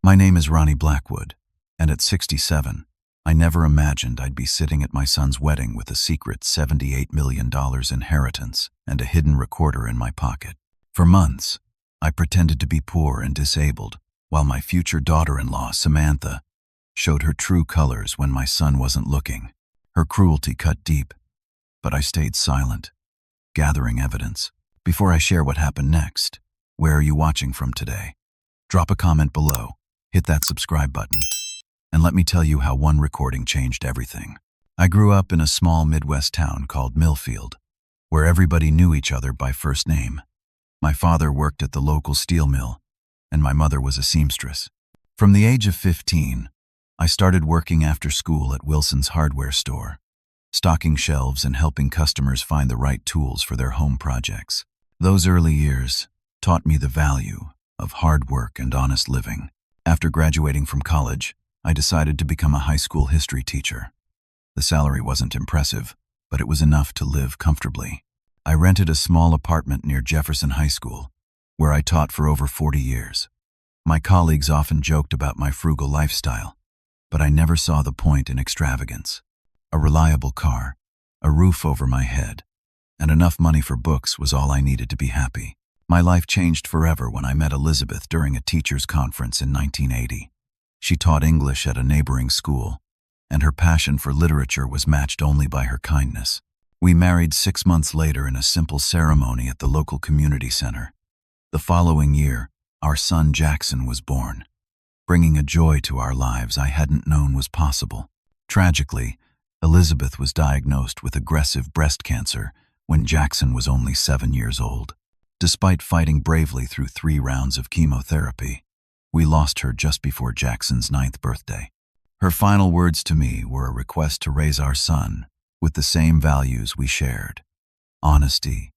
My name is Ronnie Blackwood, and at 67, I never imagined I'd be sitting at my son's wedding with a secret $78 million inheritance and a hidden recorder in my pocket. For months, I pretended to be poor and disabled, while my future daughter-in-law, Samantha, showed her true colors when my son wasn't looking. Her cruelty cut deep, but I stayed silent, gathering evidence. Before I share what happened next, where are you watching from today? Drop a comment below, hit that subscribe button, and let me tell you how one recording changed everything. I grew up in a small Midwest town called Millfield, where everybody knew each other by first name. My father worked at the local steel mill, and my mother was a seamstress. From the age of 15, I started working after school at Wilson's hardware store, stocking shelves and helping customers find the right tools for their home projects. Those early years taught me the value of hard work and honest living. After graduating from college, I decided to become a high school history teacher. The salary wasn't impressive, but it was enough to live comfortably. I rented a small apartment near Jefferson High School, where I taught for over 40 years. My colleagues often joked about my frugal lifestyle, but I never saw the point in extravagance. A reliable car, a roof over my head, and enough money for books was all I needed to be happy. My life changed forever when I met Elizabeth during a teachers' conference in 1980. She taught English at a neighboring school, and her passion for literature was matched only by her kindness. We married 6 months later in a simple ceremony at the local community center. The following year, our son Jackson was born, bringing a joy to our lives I hadn't known was possible. Tragically, Elizabeth was diagnosed with aggressive breast cancer when Jackson was only 7 years old. Despite fighting bravely through 3 rounds of chemotherapy, we lost her just before Jackson's 9th birthday. Her final words to me were a request to raise our son with the same values we shared: honesty,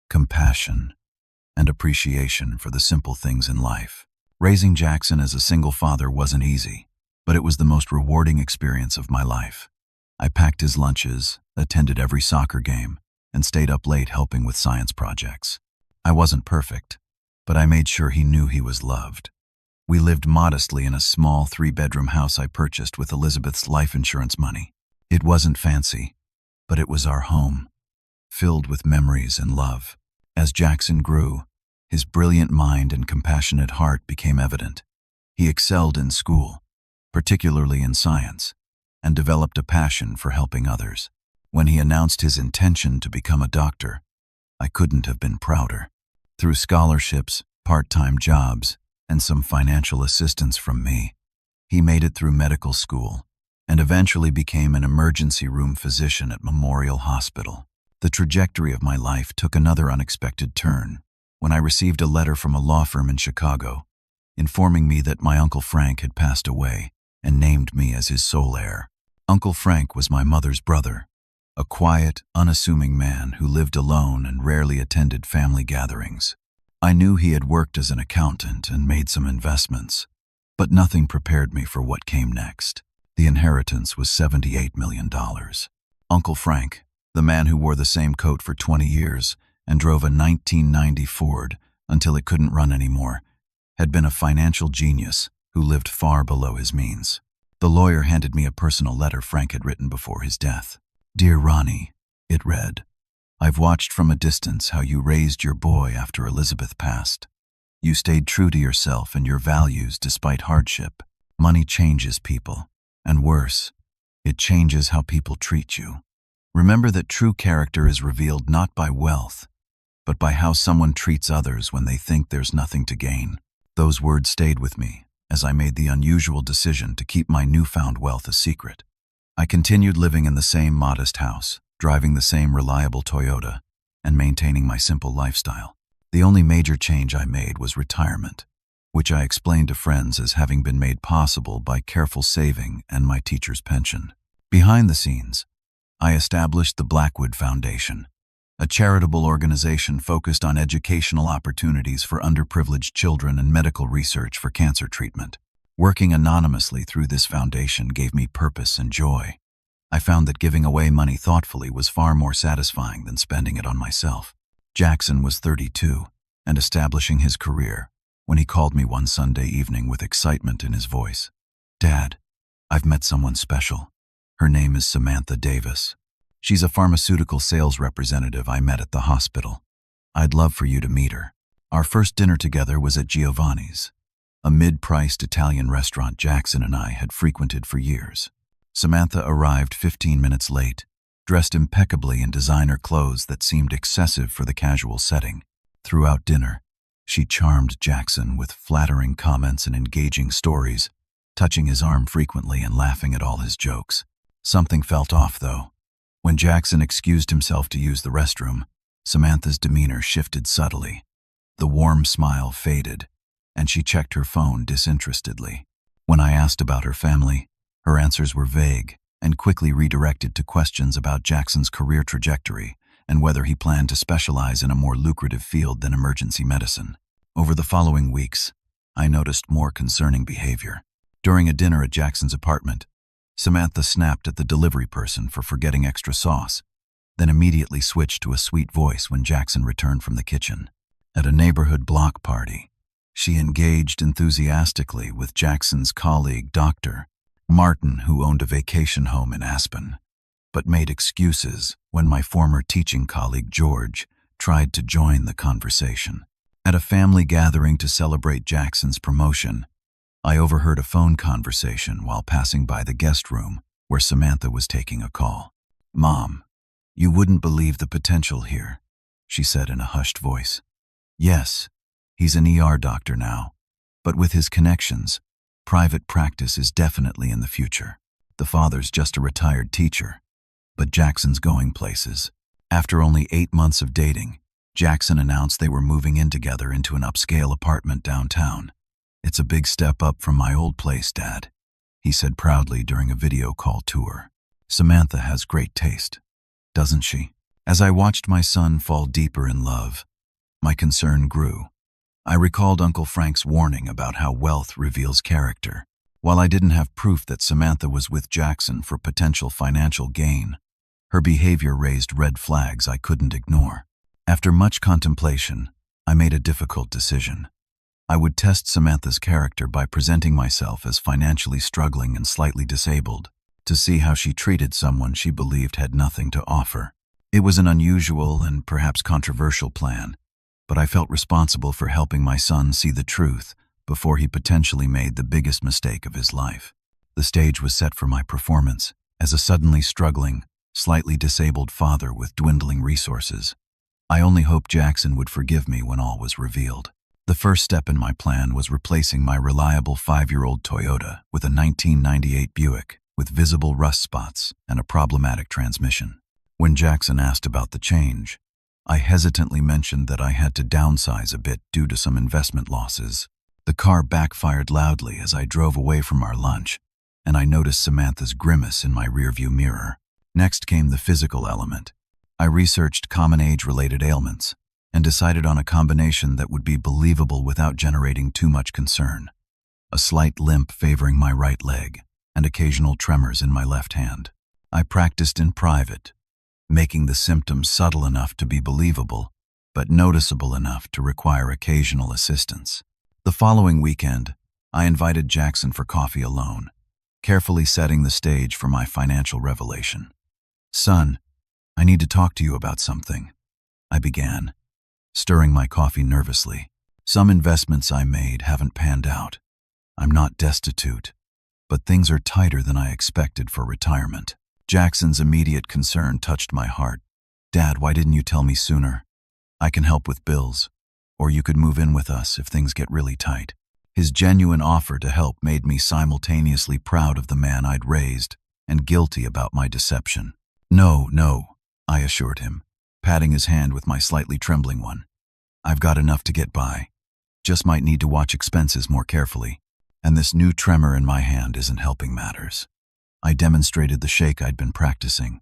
compassion, and appreciation for the simple things in life. Raising Jackson as a single father wasn't easy, but it was the most rewarding experience of my life. I packed his lunches, attended every soccer game, and stayed up late helping with science projects. I wasn't perfect, but I made sure he knew he was loved. We lived modestly in a small 3-bedroom house I purchased with Elizabeth's life insurance money. It wasn't fancy, but it was our home, filled with memories and love. As Jackson grew, his brilliant mind and compassionate heart became evident. He excelled in school, particularly in science, and developed a passion for helping others. When he announced his intention to become a doctor, I couldn't have been prouder. Through scholarships, part-time jobs, and some financial assistance from me, he made it through medical school and eventually became an emergency room physician at Memorial Hospital. The trajectory of my life took another unexpected turn when I received a letter from a law firm in Chicago informing me that my Uncle Frank had passed away and named me as his sole heir. Uncle Frank was my mother's brother, a quiet, unassuming man who lived alone and rarely attended family gatherings. I knew he had worked as an accountant and made some investments, but nothing prepared me for what came next. The inheritance was $78 million. Uncle Frank, the man who wore the same coat for 20 years and drove a 1990 Ford until it couldn't run anymore, had been a financial genius who lived far below his means. The lawyer handed me a personal letter Frank had written before his death. "Dear Ronnie," it read, "I've watched from a distance how you raised your boy after Elizabeth passed. You stayed true to yourself and your values despite hardship. Money changes people, and worse, it changes how people treat you. Remember that true character is revealed not by wealth, but by how someone treats others when they think there's nothing to gain." Those words stayed with me as I made the unusual decision to keep my newfound wealth a secret. I continued living in the same modest house, driving the same reliable Toyota, and maintaining my simple lifestyle. The only major change I made was retirement, which I explained to friends as having been made possible by careful saving and my teacher's pension. Behind the scenes, I established the Blackwood Foundation, a charitable organization focused on educational opportunities for underprivileged children and medical research for cancer treatment. Working anonymously through this foundation gave me purpose and joy. I found that giving away money thoughtfully was far more satisfying than spending it on myself. Jackson was 32 and establishing his career, when he called me one Sunday evening with excitement in his voice. "Dad, I've met someone special. Her name is Samantha Davis. She's a pharmaceutical sales representative I met at the hospital. I'd love for you to meet her." Our first dinner together was at Giovanni's, a mid-priced Italian restaurant Jackson and I had frequented for years. Samantha arrived 15 minutes late, dressed impeccably in designer clothes that seemed excessive for the casual setting. Throughout dinner, she charmed Jackson with flattering comments and engaging stories, touching his arm frequently and laughing at all his jokes. Something felt off, though. When Jackson excused himself to use the restroom, Samantha's demeanor shifted subtly. The warm smile faded, and she checked her phone disinterestedly. When I asked about her family, her answers were vague and quickly redirected to questions about Jackson's career trajectory and whether he planned to specialize in a more lucrative field than emergency medicine. Over the following weeks, I noticed more concerning behavior. During a dinner at Jackson's apartment, Samantha snapped at the delivery person for forgetting extra sauce, then immediately switched to a sweet voice when Jackson returned from the kitchen. At a neighborhood block party, she engaged enthusiastically with Jackson's colleague, Dr. Martin, who owned a vacation home in Aspen, but made excuses when my former teaching colleague, George, tried to join the conversation. At a family gathering to celebrate Jackson's promotion, I overheard a phone conversation while passing by the guest room where Samantha was taking a call. "Mom, you wouldn't believe the potential here," she said in a hushed voice. "Yes, he's an ER doctor now, but with his connections, private practice is definitely in the future. The father's just a retired teacher, but Jackson's going places." After only 8 months of dating, Jackson announced they were moving in together into an upscale apartment downtown. "It's a big step up from my old place, Dad," he said proudly during a video call tour. "Samantha has great taste, doesn't she?" As I watched my son fall deeper in love, my concern grew. I recalled Uncle Frank's warning about how wealth reveals character. While I didn't have proof that Samantha was with Jackson for potential financial gain, her behavior raised red flags I couldn't ignore. After much contemplation, I made a difficult decision. I would test Samantha's character by presenting myself as financially struggling and slightly disabled, to see how she treated someone she believed had nothing to offer. It was an unusual and perhaps controversial plan, but I felt responsible for helping my son see the truth before he potentially made the biggest mistake of his life. The stage was set for my performance as a suddenly struggling, slightly disabled father with dwindling resources. I only hoped Jackson would forgive me when all was revealed. The first step in my plan was replacing my reliable 5-year-old Toyota with a 1998 Buick with visible rust spots and a problematic transmission. When Jackson asked about the change, I hesitantly mentioned that I had to downsize a bit due to some investment losses. The car backfired loudly as I drove away from our lunch, and I noticed Samantha's grimace in my rearview mirror. Next came the physical element. I researched common age-related ailments and decided on a combination that would be believable without generating too much concern. A slight limp favoring my right leg and occasional tremors in my left hand. I practiced in private, making the symptoms subtle enough to be believable, but noticeable enough to require occasional assistance. The following weekend, I invited Jackson for coffee alone, carefully setting the stage for my financial revelation. "Son, I need to talk to you about something," I began, stirring my coffee nervously. "Some investments I made haven't panned out. I'm not destitute, but things are tighter than I expected for retirement." Jackson's immediate concern touched my heart. "Dad, why didn't you tell me sooner? I can help with bills, or you could move in with us if things get really tight." His genuine offer to help made me simultaneously proud of the man I'd raised and guilty about my deception. No, I assured him, patting his hand with my slightly trembling one. "I've got enough to get by. Just might need to watch expenses more carefully, and this new tremor in my hand isn't helping matters." I demonstrated the shake I'd been practicing,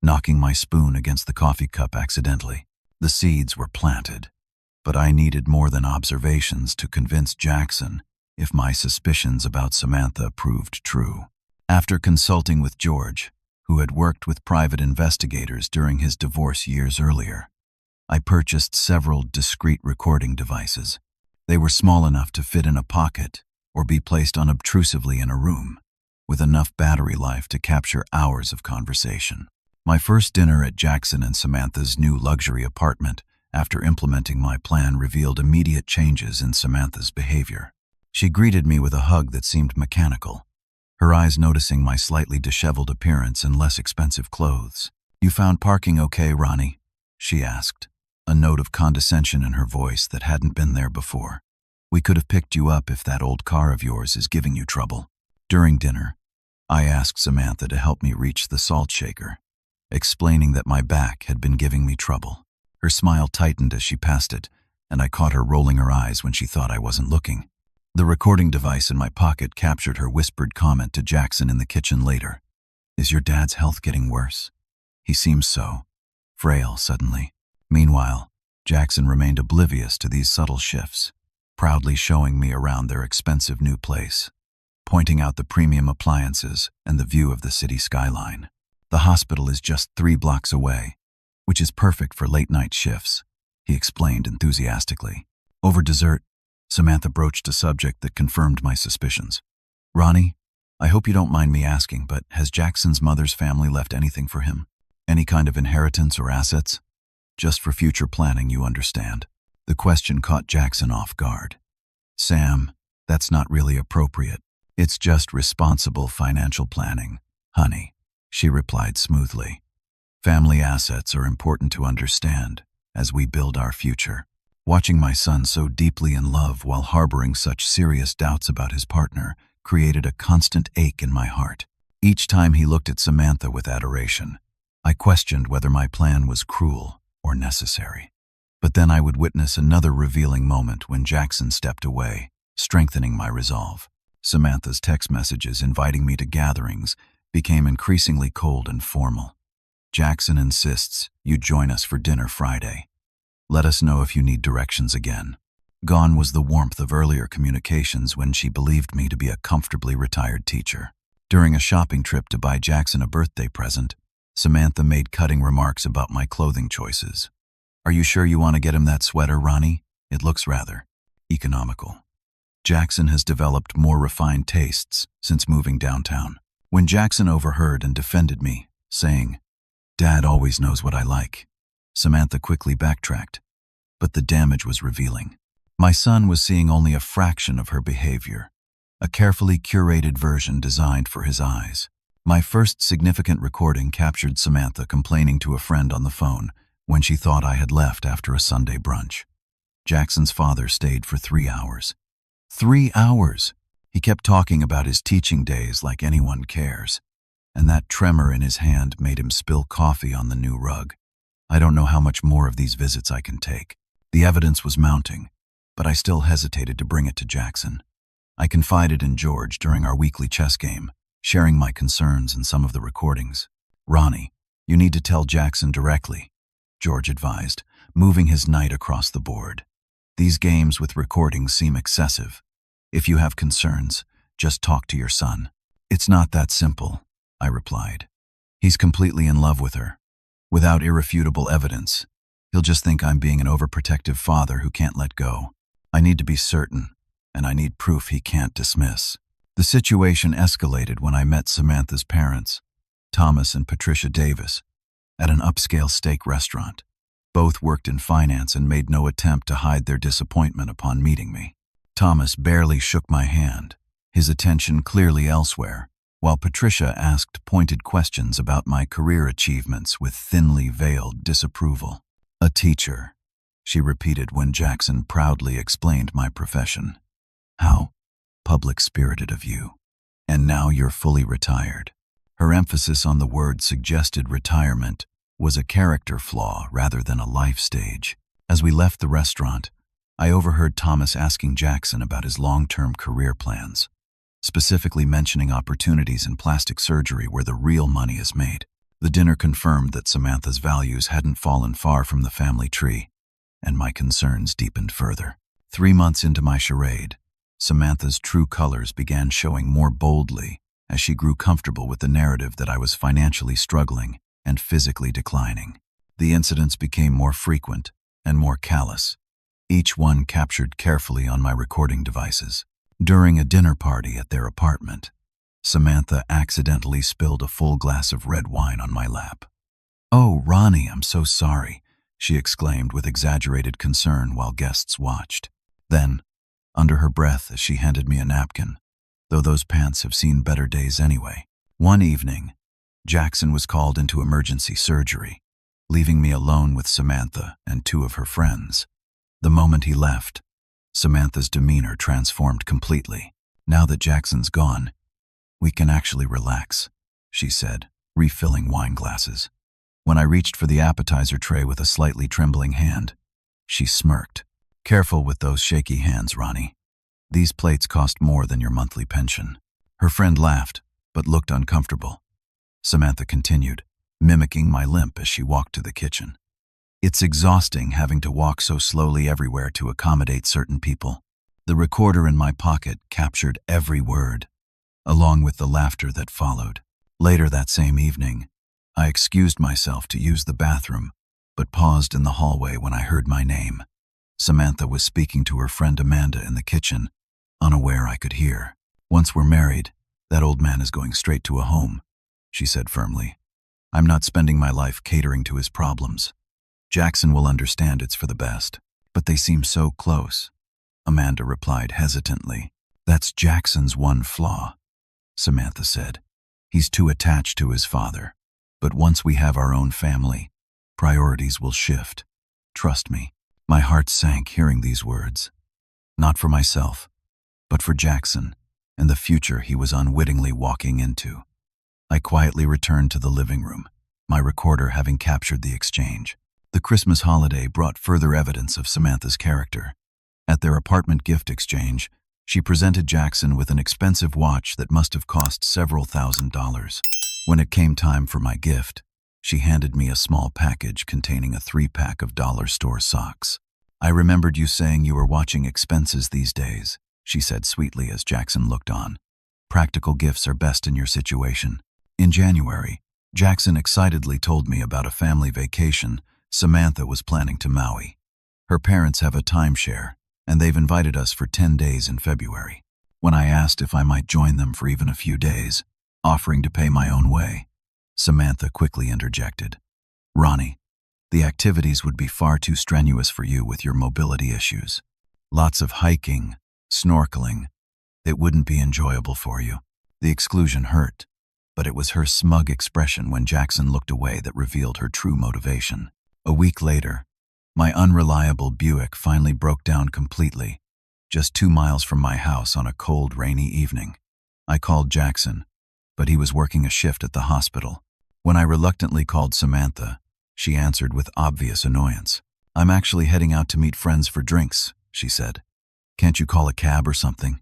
knocking my spoon against the coffee cup accidentally. The seeds were planted, but I needed more than observations to convince Jackson if my suspicions about Samantha proved true. After consulting with George, who had worked with private investigators during his divorce years earlier, I purchased several discreet recording devices. They were small enough to fit in a pocket or be placed unobtrusively in a room, with enough battery life to capture hours of conversation. My first dinner at Jackson and Samantha's new luxury apartment, after implementing my plan, revealed immediate changes in Samantha's behavior. She greeted me with a hug that seemed mechanical, her eyes noticing my slightly disheveled appearance and less expensive clothes. "You found parking okay, Ronnie?" she asked, a note of condescension in her voice that hadn't been there before. "We could have picked you up if that old car of yours is giving you trouble." During dinner, I asked Samantha to help me reach the salt shaker, explaining that my back had been giving me trouble. Her smile tightened as she passed it, and I caught her rolling her eyes when she thought I wasn't looking. The recording device in my pocket captured her whispered comment to Jackson in the kitchen later. "Is your dad's health getting worse? He seems so frail suddenly." Meanwhile, Jackson remained oblivious to these subtle shifts, proudly showing me around their expensive new place, pointing out the premium appliances and the view of the city skyline. "The hospital is just 3 blocks away, which is perfect for late-night shifts," he explained enthusiastically. Over dessert, Samantha broached a subject that confirmed my suspicions. "Ronnie, I hope you don't mind me asking, but has Jackson's mother's family left anything for him? Any kind of inheritance or assets? Just for future planning, you understand." The question caught Jackson off guard. "Sam, that's not really appropriate. It's just responsible financial planning, honey," she replied smoothly. "Family assets are important to understand as we build our future." Watching my son so deeply in love while harboring such serious doubts about his partner created a constant ache in my heart. Each time he looked at Samantha with adoration, I questioned whether my plan was cruel or necessary. But then I would witness another revealing moment when Jackson stepped away, strengthening my resolve. Samantha's text messages inviting me to gatherings became increasingly cold and formal. "Jackson insists you join us for dinner Friday. Let us know if you need directions again." Gone was the warmth of earlier communications when she believed me to be a comfortably retired teacher. During a shopping trip to buy Jackson a birthday present, Samantha made cutting remarks about my clothing choices. "Are you sure you want to get him that sweater, Ronnie? It looks rather economical." Jackson has developed more refined tastes since moving downtown. When Jackson overheard and defended me, saying, "Dad always knows what I like," Samantha quickly backtracked, but the damage was revealing. My son was seeing only a fraction of her behavior, a carefully curated version designed for his eyes. My first significant recording captured Samantha complaining to a friend on the phone when she thought I had left after a Sunday brunch. Jackson's father stayed for 3 hours. 3 hours! He kept talking about his teaching days like anyone cares, and that tremor in his hand made him spill coffee on the new rug. I don't know how much more of these visits I can take. The evidence was mounting, but I still hesitated to bring it to Jackson. I confided in George during our weekly chess game, sharing my concerns and some of the recordings. "Ronnie, you need to tell Jackson directly," George advised, moving his knight across the board. "These games with recordings seem excessive. If you have concerns, just talk to your son." "It's not that simple," I replied. "He's completely in love with her. Without irrefutable evidence, he'll just think I'm being an overprotective father who can't let go. I need to be certain, and I need proof he can't dismiss." The situation escalated when I met Samantha's parents, Thomas and Patricia Davis, at an upscale steak restaurant. Both worked in finance and made no attempt to hide their disappointment upon meeting me. Thomas barely shook my hand, his attention clearly elsewhere, while Patricia asked pointed questions about my career achievements with thinly veiled disapproval. "A teacher," she repeated when Jackson proudly explained my profession. "How public-spirited of you. And now you're fully retired." Her emphasis on the word suggested retirement was a character flaw rather than a life stage. As we left the restaurant, I overheard Thomas asking Jackson about his long-term career plans, specifically mentioning opportunities in plastic surgery where the real money is made. The dinner confirmed that Samantha's values hadn't fallen far from the family tree, and my concerns deepened further. 3 months into my charade, Samantha's true colors began showing more boldly as she grew comfortable with the narrative that I was financially struggling and physically declining. The incidents became more frequent and more callous, each one captured carefully on my recording devices. During a dinner party at their apartment, Samantha accidentally spilled a full glass of red wine on my lap. "Oh, Ronnie, I'm so sorry," she exclaimed with exaggerated concern while guests watched. Then, under her breath as she handed me a napkin, though those pants have seen better days anyway. One evening, Jackson was called into emergency surgery, leaving me alone with Samantha and two of her friends. The moment he left, Samantha's demeanor transformed completely. "Now that Jackson's gone, we can actually relax," she said, refilling wine glasses. When I reached for the appetizer tray with a slightly trembling hand, she smirked. "Careful with those shaky hands, Ronnie. These plates cost more than your monthly pension." Her friend laughed, but looked uncomfortable. Samantha continued, mimicking my limp as she walked to the kitchen. "It's exhausting having to walk so slowly everywhere to accommodate certain people." The recorder in my pocket captured every word, along with the laughter that followed. Later that same evening, I excused myself to use the bathroom, but paused in the hallway when I heard my name. Samantha was speaking to her friend Amanda in the kitchen, unaware I could hear. "Once we're married, that old man is going straight to a home," she said firmly. "I'm not spending my life catering to his problems. Jackson will understand it's for the best." "But they seem so close," Amanda replied hesitantly. "That's Jackson's one flaw," Samantha said. "He's too attached to his father. But once we have our own family, priorities will shift. Trust me." My heart sank hearing these words. Not for myself, but for Jackson and the future he was unwittingly walking into. I quietly returned to the living room, my recorder having captured the exchange. The Christmas holiday brought further evidence of Samantha's character. At their apartment gift exchange, she presented Jackson with an expensive watch that must have cost several $1,000s. When it came time for my gift, she handed me a small package containing a 3-pack of dollar store socks. "I remembered you saying you were watching expenses these days," she said sweetly as Jackson looked on. "Practical gifts are best in your situation." In January, Jackson excitedly told me about a family vacation Samantha was planning to Maui. Her parents have a timeshare, and they've invited us for 10 days in February. When I asked if I might join them for even a few days, offering to pay my own way, Samantha quickly interjected, "Ronnie, the activities would be far too strenuous for you with your mobility issues. Lots of hiking, snorkeling. It wouldn't be enjoyable for you." The exclusion hurt, but it was her smug expression when Jackson looked away that revealed her true motivation. A week later, my unreliable Buick finally broke down completely, just 2 miles from my house on a cold, rainy evening. I called Jackson, but he was working a shift at the hospital. When I reluctantly called Samantha, she answered with obvious annoyance. "I'm actually heading out to meet friends for drinks," she said. "Can't you call a cab or something?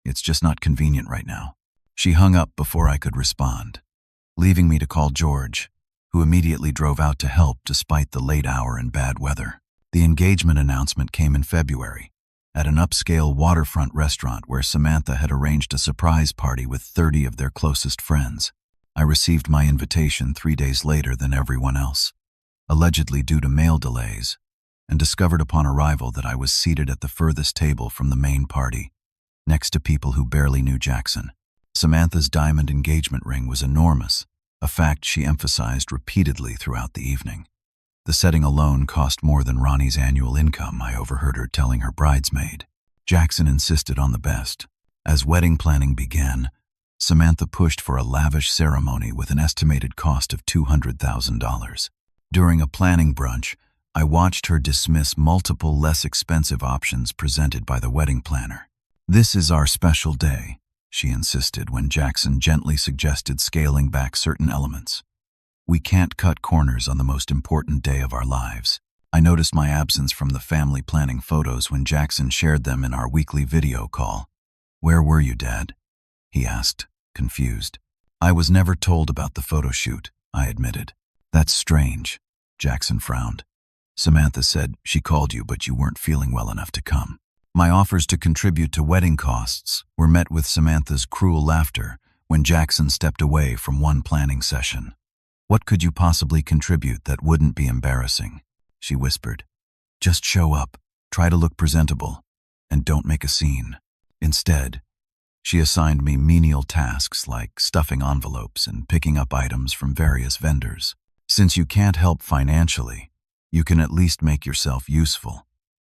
It's just not convenient right now." She hung up before I could respond, leaving me to call George, who immediately drove out to help despite the late hour and bad weather. The engagement announcement came in February, at an upscale waterfront restaurant where Samantha had arranged a surprise party with 30 of their closest friends. I received my invitation 3 days later than everyone else, allegedly due to mail delays, and discovered upon arrival that I was seated at the furthest table from the main party, next to people who barely knew Jackson. Samantha's diamond engagement ring was enormous, a fact she emphasized repeatedly throughout the evening. The setting alone cost more than Ronnie's annual income, I overheard her telling her bridesmaid. Jackson insisted on the best. As wedding planning began, Samantha pushed for a lavish ceremony with an estimated cost of $200,000. During a planning brunch, I watched her dismiss multiple less expensive options presented by the wedding planner. "This is our special day," she insisted when Jackson gently suggested scaling back certain elements. "We can't cut corners on the most important day of our lives." I noticed my absence from the family planning photos when Jackson shared them in our weekly video call. "Where were you, Dad?" he asked, confused. "I was never told about the photo shoot," I admitted. "That's strange," Jackson frowned. "Samantha said she called you, but you weren't feeling well enough to come." My offers to contribute to wedding costs were met with Samantha's cruel laughter when Jackson stepped away from one planning session. "What could you possibly contribute that wouldn't be embarrassing?" she whispered. "Just show up, Try to look presentable, and don't make a scene. Instead, she assigned me menial tasks like stuffing envelopes and picking up items from various vendors. Since you can't help financially, you can at least make yourself useful,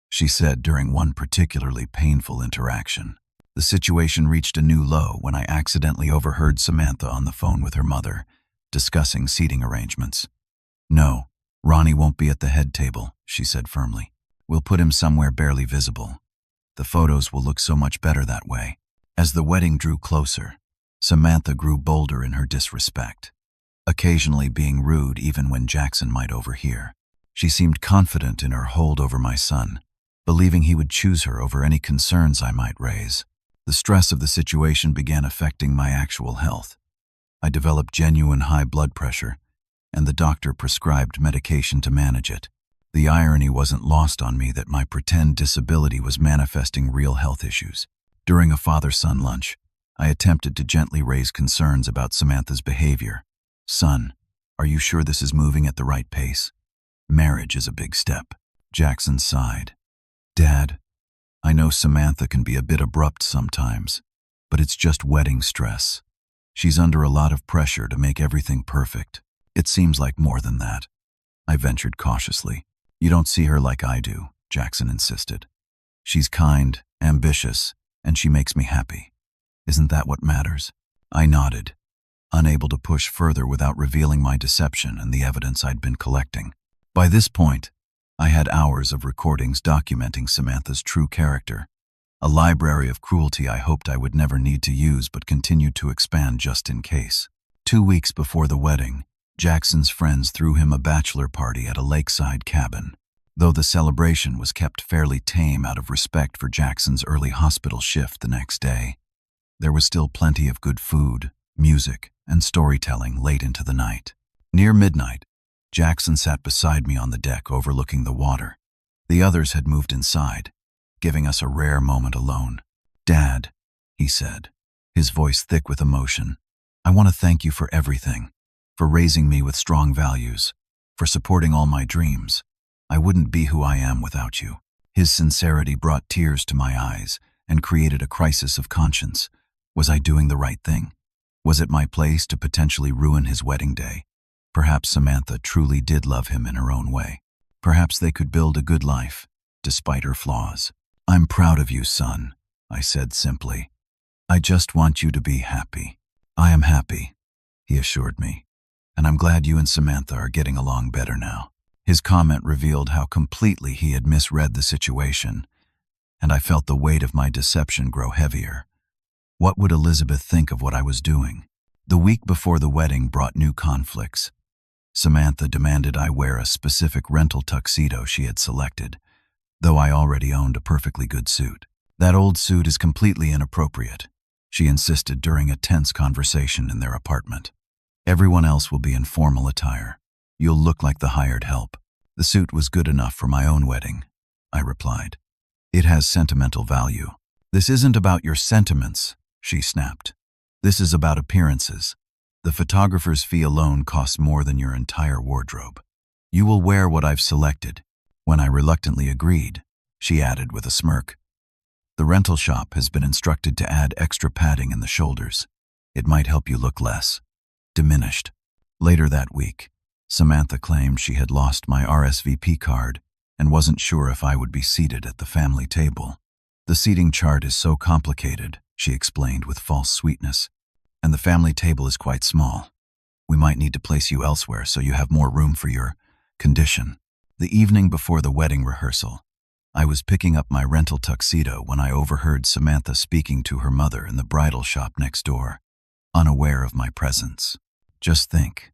she said during one particularly painful interaction. The situation reached a new low when I accidentally overheard Samantha on the phone with her mother, discussing seating arrangements. "No, Ronnie won't be at the head table," she said firmly. "We'll put him somewhere barely visible. The photos will look so much better that way." As the wedding drew closer, Samantha grew bolder in her disrespect, occasionally being rude even when Jackson might overhear. She seemed confident in her hold over my son, believing he would choose her over any concerns I might raise. The stress of the situation began affecting my actual health. I developed genuine high blood pressure, and the doctor prescribed medication to manage it. The irony wasn't lost on me that my pretend disability was manifesting real health issues. During a father-son lunch, I attempted to gently raise concerns about Samantha's behavior. "Son, are you sure this is moving at the right pace? Marriage is a big step." Jackson sighed. "Dad, I know Samantha can be a bit abrupt sometimes, but it's just wedding stress. She's under a lot of pressure to make everything perfect. It seems like more than that." I ventured cautiously. "You don't see her like I do," Jackson insisted. "She's kind, ambitious, and she makes me happy. Isn't that what matters?" I nodded, unable to push further without revealing my deception and the evidence I'd been collecting. By this point, I had hours of recordings documenting Samantha's true character, a library of cruelty I hoped I would never need to use but continued to expand just in case. 2 weeks before the wedding, Jackson's friends threw him a bachelor party at a lakeside cabin. Though the celebration was kept fairly tame out of respect for Jackson's early hospital shift the next day, there was still plenty of good food, music, and storytelling late into the night. Near midnight, Jackson sat beside me on the deck overlooking the water. The others had moved inside, giving us a rare moment alone. "Dad," he said, his voice thick with emotion, "I want to thank you for everything, for raising me with strong values, for supporting all my dreams. I wouldn't be who I am without you." His sincerity brought tears to my eyes and created a crisis of conscience. Was I doing the right thing? Was it my place to potentially ruin his wedding day? Perhaps Samantha truly did love him in her own way. Perhaps they could build a good life, despite her flaws. "I'm proud of you, son," I said simply. "I just want you to be happy." "I am happy," he assured me, "and I'm glad you and Samantha are getting along better now." His comment revealed how completely he had misread the situation, and I felt the weight of my deception grow heavier. What would Elizabeth think of what I was doing? The week before the wedding brought new conflicts. Samantha demanded I wear a specific rental tuxedo she had selected, though I already owned a perfectly good suit. "That old suit is completely inappropriate," she insisted during a tense conversation in their apartment. "Everyone else will be in formal attire. You'll look like the hired help." "The suit was good enough for my own wedding," I replied. "It has sentimental value." "This isn't about your sentiments," she snapped. "This is about appearances. The photographer's fee alone costs more than your entire wardrobe. You will wear what I've selected." When I reluctantly agreed, she added with a smirk, "The rental shop has been instructed to add extra padding in the shoulders. It might help you look less diminished." Later that week, Samantha claimed she had lost my RSVP card and wasn't sure if I would be seated at the family table. "The seating chart is so complicated," she explained with false sweetness, "and the family table is quite small. We might need to place you elsewhere so you have more room for your condition." The evening before the wedding rehearsal, I was picking up my rental tuxedo when I overheard Samantha speaking to her mother in the bridal shop next door, unaware of my presence. "Just think,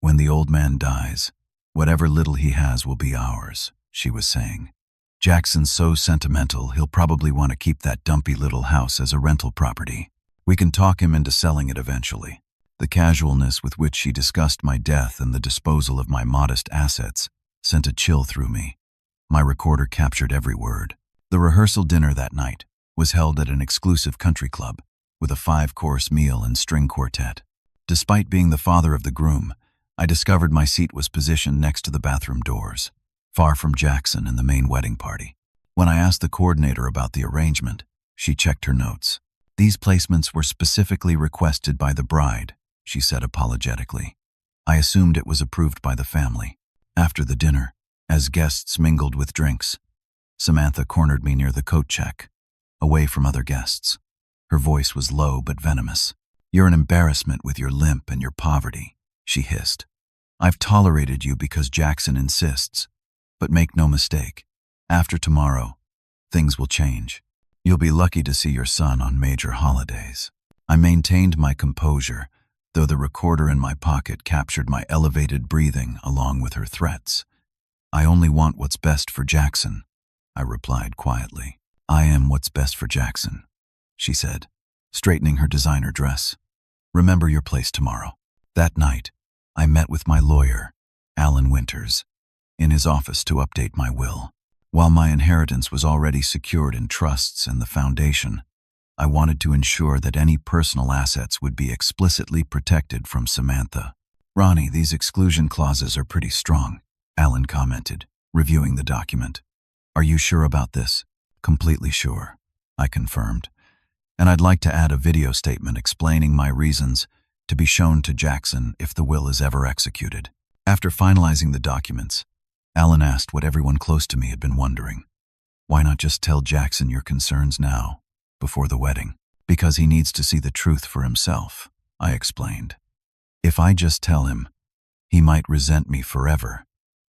when the old man dies, whatever little he has will be ours," she was saying. "Jackson's so sentimental, he'll probably want to keep that dumpy little house as a rental property. We can talk him into selling it eventually." The casualness with which she discussed my death and the disposal of my modest assets sent a chill through me. My recorder captured every word. The rehearsal dinner that night was held at an exclusive country club, with a 5-course meal and string quartet. Despite being the father of the groom, I discovered my seat was positioned next to the bathroom doors, far from Jackson and the main wedding party. When I asked the coordinator about the arrangement, she checked her notes. "These placements were specifically requested by the bride," she said apologetically. I assumed it was approved by the family. After the dinner, as guests mingled with drinks, Samantha cornered me near the coat check, away from other guests. Her voice was low but venomous. "You're an embarrassment with your limp and your poverty," she hissed. "I've tolerated you because Jackson insists. But make no mistake, after tomorrow, things will change. You'll be lucky to see your son on major holidays." I maintained my composure, though the recorder in my pocket captured my elevated breathing along with her threats. "I only want what's best for Jackson," I replied quietly. "I am what's best for Jackson," she said, straightening her designer dress. "Remember your place tomorrow." That night, I met with my lawyer, Alan Winters, in his office to update my will. While my inheritance was already secured in trusts and the foundation, I wanted to ensure that any personal assets would be explicitly protected from Samantha. "Ronnie, these exclusion clauses are pretty strong," Alan commented, reviewing the document. "Are you sure about this?" "Completely sure," I confirmed. "And I'd like to add a video statement explaining my reasons to be shown to Jackson if the will is ever executed." After finalizing the documents, Alan asked what everyone close to me had been wondering. "Why not just tell Jackson your concerns now, before the wedding?" "Because he needs to see the truth for himself," I explained. "If I just tell him, he might resent me forever,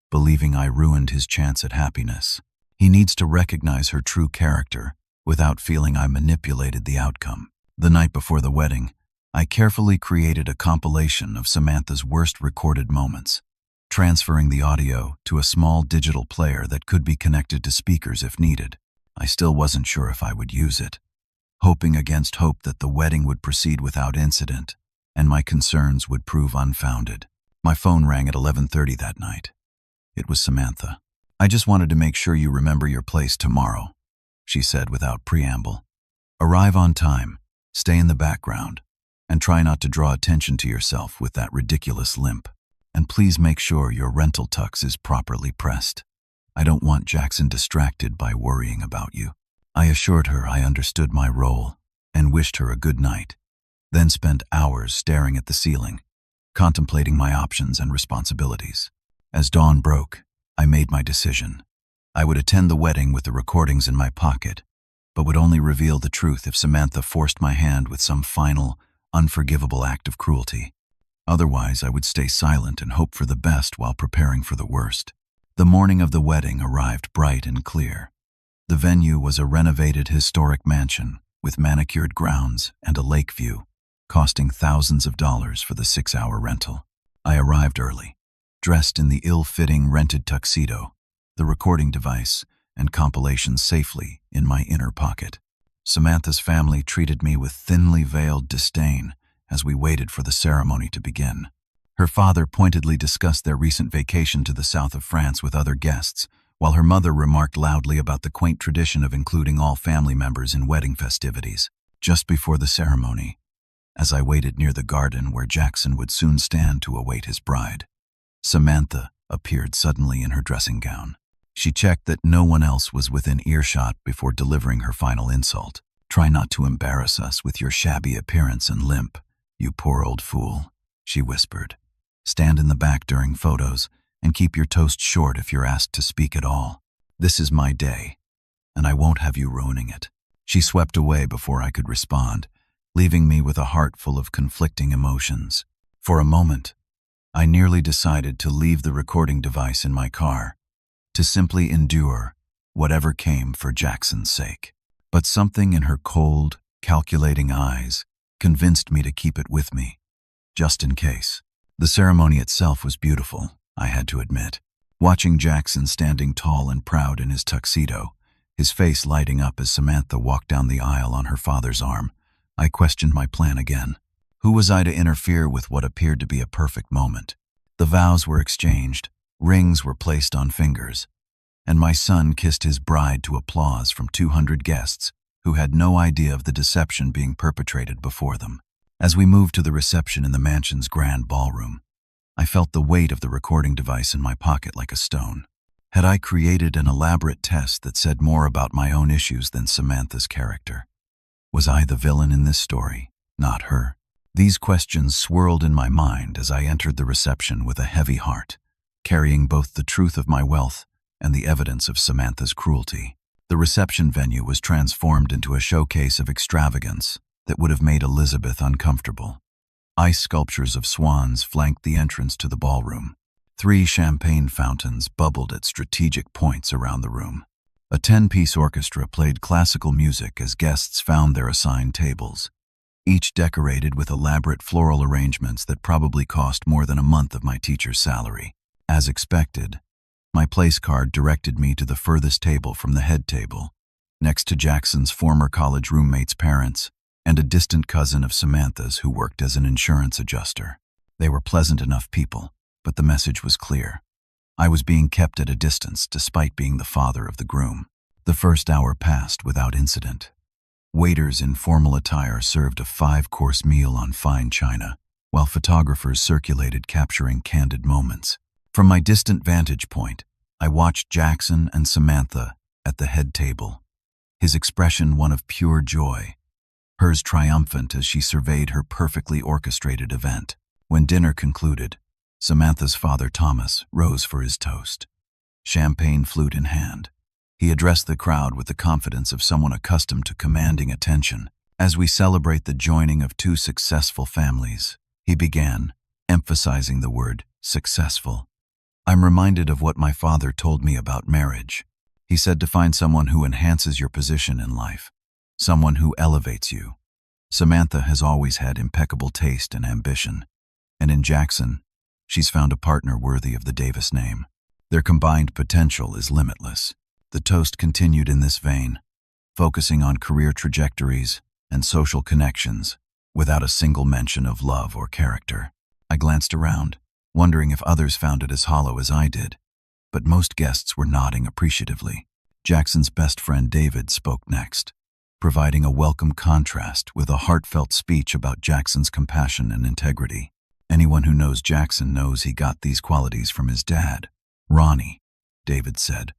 believing I ruined his chance at happiness. He needs to recognize her true character without feeling I manipulated the outcome." The night before the wedding, I carefully created a compilation of Samantha's worst recorded moments, transferring the audio to a small digital player that could be connected to speakers if needed. I still wasn't sure if I would use it, hoping against hope that the wedding would proceed without incident and my concerns would prove unfounded. My phone rang at 11:30 that night. It was Samantha. "I just wanted to make sure you remember your place tomorrow," she said without preamble. "Arrive on time, stay in the background, and try not to draw attention to yourself with that ridiculous limp. And please make sure your rental tux is properly pressed. I don't want Jackson distracted by worrying about you." I assured her I understood my role and wished her a good night, then spent hours staring at the ceiling, contemplating my options and responsibilities. As dawn broke, I made my decision. I would attend the wedding with the recordings in my pocket, but would only reveal the truth if Samantha forced my hand with some final, unforgivable act of cruelty. Otherwise, I would stay silent and hope for the best while preparing for the worst. The morning of the wedding arrived bright and clear. The venue was a renovated historic mansion with manicured grounds and a lake view, costing thousands of dollars for the 6-hour rental. I arrived early, dressed in the ill-fitting rented tuxedo, the recording device and compilation safely in my inner pocket. Samantha's family treated me with thinly veiled disdain as we waited for the ceremony to begin. Her father pointedly discussed their recent vacation to the south of France with other guests, while her mother remarked loudly about the quaint tradition of including all family members in wedding festivities. Just before the ceremony, as I waited near the garden where Jackson would soon stand to await his bride, Samantha appeared suddenly in her dressing gown. She checked that no one else was within earshot before delivering her final insult. "Try not to embarrass us with your shabby appearance and limp, you poor old fool," she whispered. "Stand in the back during photos and keep your toast short if you're asked to speak at all. This is my day, and I won't have you ruining it." She swept away before I could respond, leaving me with a heart full of conflicting emotions. For a moment, I nearly decided to leave the recording device in my car, to simply endure whatever came for Jackson's sake. But something in her cold, calculating eyes convinced me to keep it with me, just in case. The ceremony itself was beautiful, I had to admit. Watching Jackson standing tall and proud in his tuxedo, his face lighting up as Samantha walked down the aisle on her father's arm, I questioned my plan again. Who was I to interfere with what appeared to be a perfect moment? The vows were exchanged, rings were placed on fingers, and my son kissed his bride to applause from 200 guests who had no idea of the deception being perpetrated before them. As we moved to the reception in the mansion's grand ballroom, I felt the weight of the recording device in my pocket like a stone. Had I created an elaborate test that said more about my own issues than Samantha's character? Was I the villain in this story, not her? These questions swirled in my mind as I entered the reception with a heavy heart, carrying both the truth of my wealth and the evidence of Samantha's cruelty. The reception venue was transformed into a showcase of extravagance that would have made Elizabeth uncomfortable. Ice sculptures of swans flanked the entrance to the ballroom. 3 champagne fountains bubbled at strategic points around the room. A 10-piece orchestra played classical music as guests found their assigned tables, each decorated with elaborate floral arrangements that probably cost more than a month of my teacher's salary. As expected, my place card directed me to the furthest table from the head table, next to Jackson's former college roommate's parents and a distant cousin of Samantha's who worked as an insurance adjuster. They were pleasant enough people, but the message was clear. I was being kept at a distance despite being the father of the groom. The first hour passed without incident. Waiters in formal attire served a 5-course meal on fine china, while photographers circulated capturing candid moments. From my distant vantage point, I watched Jackson and Samantha at the head table, his expression one of pure joy, hers triumphant as she surveyed her perfectly orchestrated event. When dinner concluded, Samantha's father, Thomas, rose for his toast, champagne flute in hand. He addressed the crowd with the confidence of someone accustomed to commanding attention. As we celebrate the joining of 2 successful families, he began, emphasizing the word successful. I'm reminded of what my father told me about marriage. He said to find someone who enhances your position in life, someone who elevates you. Samantha has always had impeccable taste and ambition, and in Jackson, she's found a partner worthy of the Davis name. Their combined potential is limitless. The toast continued in this vein, focusing on career trajectories and social connections, without a single mention of love or character. I glanced around, wondering if others found it as hollow as I did, but most guests were nodding appreciatively. Jackson's best friend David spoke next, providing a welcome contrast with a heartfelt speech about Jackson's compassion and integrity. Anyone who knows Jackson knows he got these qualities from his dad. Ronnie, David said,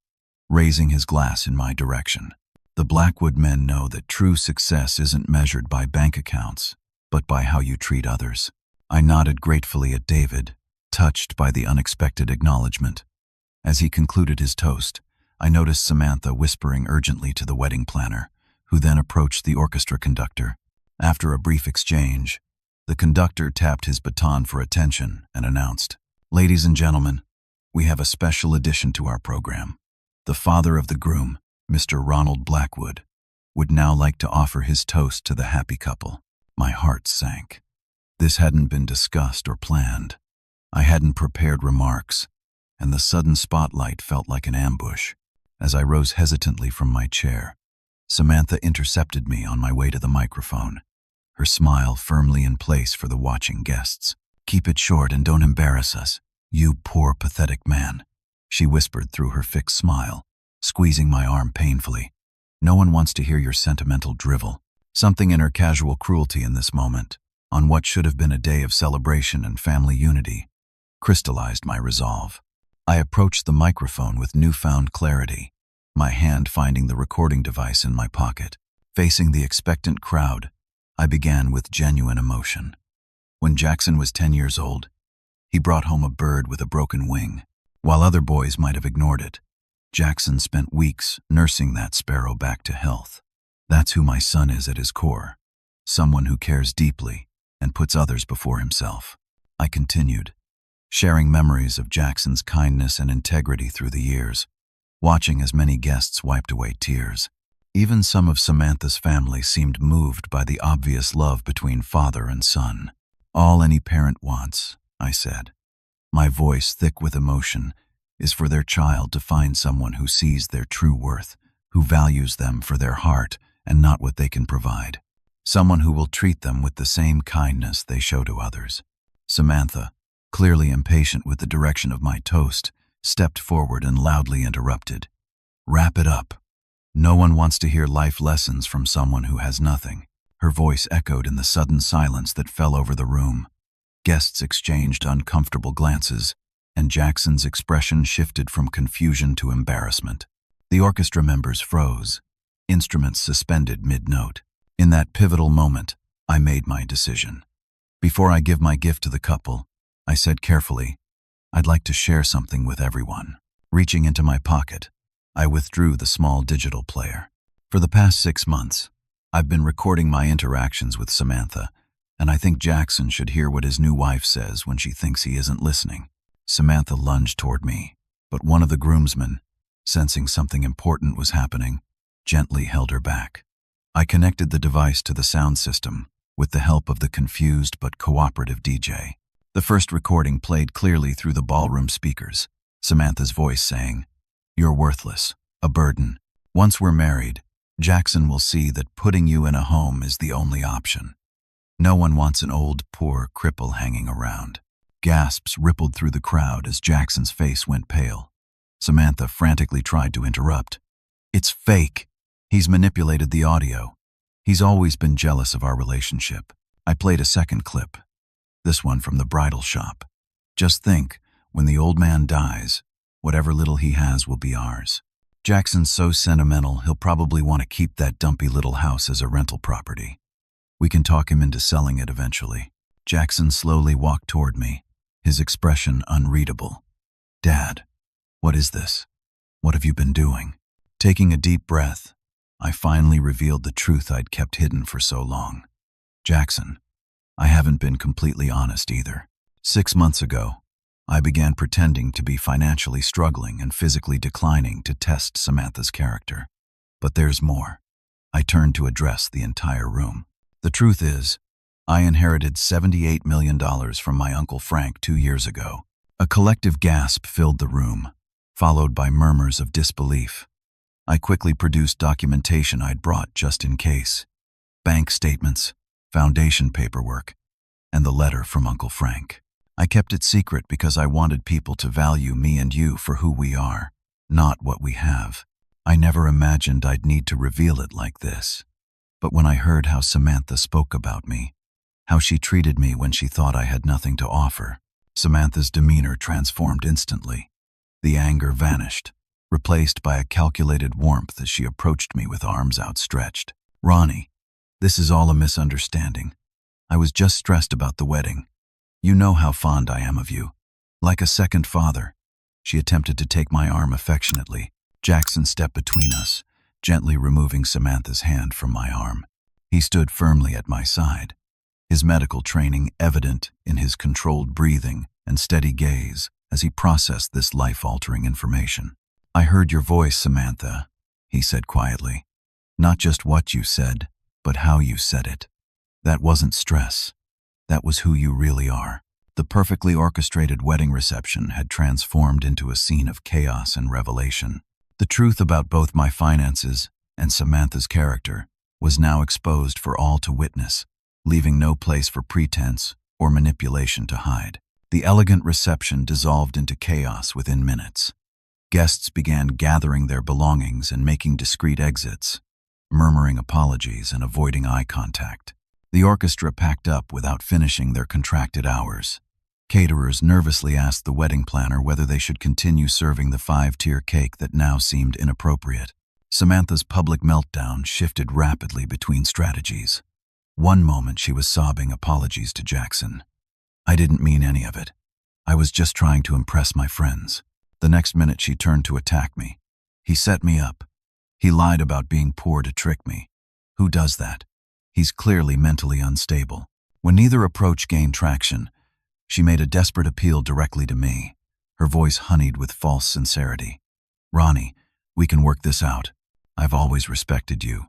raising his glass in my direction. The Blackwood men know that true success isn't measured by bank accounts, but by how you treat others. I nodded gratefully at David, touched by the unexpected acknowledgement. As he concluded his toast, I noticed Samantha whispering urgently to the wedding planner, who then approached the orchestra conductor. After a brief exchange, the conductor tapped his baton for attention and announced, "Ladies and gentlemen, we have a special addition to our program. The father of the groom, Mr. Ronald Blackwood, would now like to offer his toast to the happy couple." My heart sank. This hadn't been discussed or planned. I hadn't prepared remarks, and the sudden spotlight felt like an ambush. As I rose hesitantly from my chair, Samantha intercepted me on my way to the microphone, her smile firmly in place for the watching guests. "Keep it short and don't embarrass us, you poor, pathetic man," she whispered through her fixed smile, squeezing my arm painfully. "No one wants to hear your sentimental drivel." Something in her casual cruelty in this moment, on what should have been a day of celebration and family unity, crystallized my resolve. I approached the microphone with newfound clarity, my hand finding the recording device in my pocket. Facing the expectant crowd, I began with genuine emotion. When Jackson was 10 years old, he brought home a bird with a broken wing. While other boys might have ignored it, Jackson spent weeks nursing that sparrow back to health. That's who my son is at his core, someone who cares deeply and puts others before himself. I continued, sharing memories of Jackson's kindness and integrity through the years, watching as many guests wiped away tears. Even some of Samantha's family seemed moved by the obvious love between father and son. "All any parent wants," I said, my voice thick with emotion, "is for their child to find someone who sees their true worth, who values them for their heart and not what they can provide. Someone who will treat them with the same kindness they show to others." Samantha, clearly impatient with the direction of my toast, stepped forward and loudly interrupted. "Wrap it up. No one wants to hear life lessons from someone who has nothing." Her voice echoed in the sudden silence that fell over the room. Guests exchanged uncomfortable glances, and Jackson's expression shifted from confusion to embarrassment. The orchestra members froze, instruments suspended mid-note. In that pivotal moment, I made my decision. Before I give my gift to the couple, I said carefully, "I'd like to share something with everyone." Reaching into my pocket, I withdrew the small digital player. For the past 6 months, I've been recording my interactions with Samantha, and I think Jackson should hear what his new wife says when she thinks he isn't listening. Samantha lunged toward me, but one of the groomsmen, sensing something important was happening, gently held her back. I connected the device to the sound system with the help of the confused but cooperative DJ. The first recording played clearly through the ballroom speakers, Samantha's voice saying, "You're worthless, a burden. Once we're married, Jackson will see that putting you in a home is the only option. No one wants an old, poor cripple hanging around." Gasps rippled through the crowd as Jackson's face went pale. Samantha frantically tried to interrupt. "It's fake. He's manipulated the audio. He's always been jealous of our relationship." I played a second clip, this one from the bridal shop. "Just think, when the old man dies, whatever little he has will be ours. Jackson's so sentimental, he'll probably want to keep that dumpy little house as a rental property. We can talk him into selling it eventually." Jackson slowly walked toward me, his expression unreadable. "Dad, what is this? What have you been doing?" Taking a deep breath, I finally revealed the truth I'd kept hidden for so long. "Jackson, I haven't been completely honest either. 6 months ago, I began pretending to be financially struggling and physically declining to test Samantha's character. But there's more." I turned to address the entire room. "The truth is, I inherited $78 million from my Uncle Frank 2 years ago." A collective gasp filled the room, followed by murmurs of disbelief. I quickly produced documentation I'd brought just in case. Bank statements, foundation paperwork, and the letter from Uncle Frank. I kept it secret because I wanted people to value me and you for who we are, not what we have. I never imagined I'd need to reveal it like this. But when I heard how Samantha spoke about me, how she treated me when she thought I had nothing to offer, Samantha's demeanor transformed instantly. The anger vanished, replaced by a calculated warmth as she approached me with arms outstretched. "Ronnie, this is all a misunderstanding. I was just stressed about the wedding. You know how fond I am of you. Like a second father." She attempted to take my arm affectionately. Jackson stepped between us, gently removing Samantha's hand from my arm. He stood firmly at my side, his medical training evident in his controlled breathing and steady gaze as he processed this life-altering information. "I heard your voice, Samantha," he said quietly. "Not just what you said, but how you said it. That wasn't stress. That was who you really are." The perfectly orchestrated wedding reception had transformed into a scene of chaos and revelation. The truth about both my finances and Samantha's character was now exposed for all to witness, leaving no place for pretense or manipulation to hide. The elegant reception dissolved into chaos within minutes. Guests began gathering their belongings and making discreet exits, murmuring apologies and avoiding eye contact. The orchestra packed up without finishing their contracted hours. Caterers nervously asked the wedding planner whether they should continue serving the 5-tier cake that now seemed inappropriate. Samantha's public meltdown shifted rapidly between strategies. One moment she was sobbing apologies to Jackson. "I didn't mean any of it. I was just trying to impress my friends." The next minute she turned to attack me. "He set me up. He lied about being poor to trick me. Who does that? He's clearly mentally unstable." When neither approach gained traction, she made a desperate appeal directly to me, her voice honeyed with false sincerity. "Ronnie, we can work this out. I've always respected you,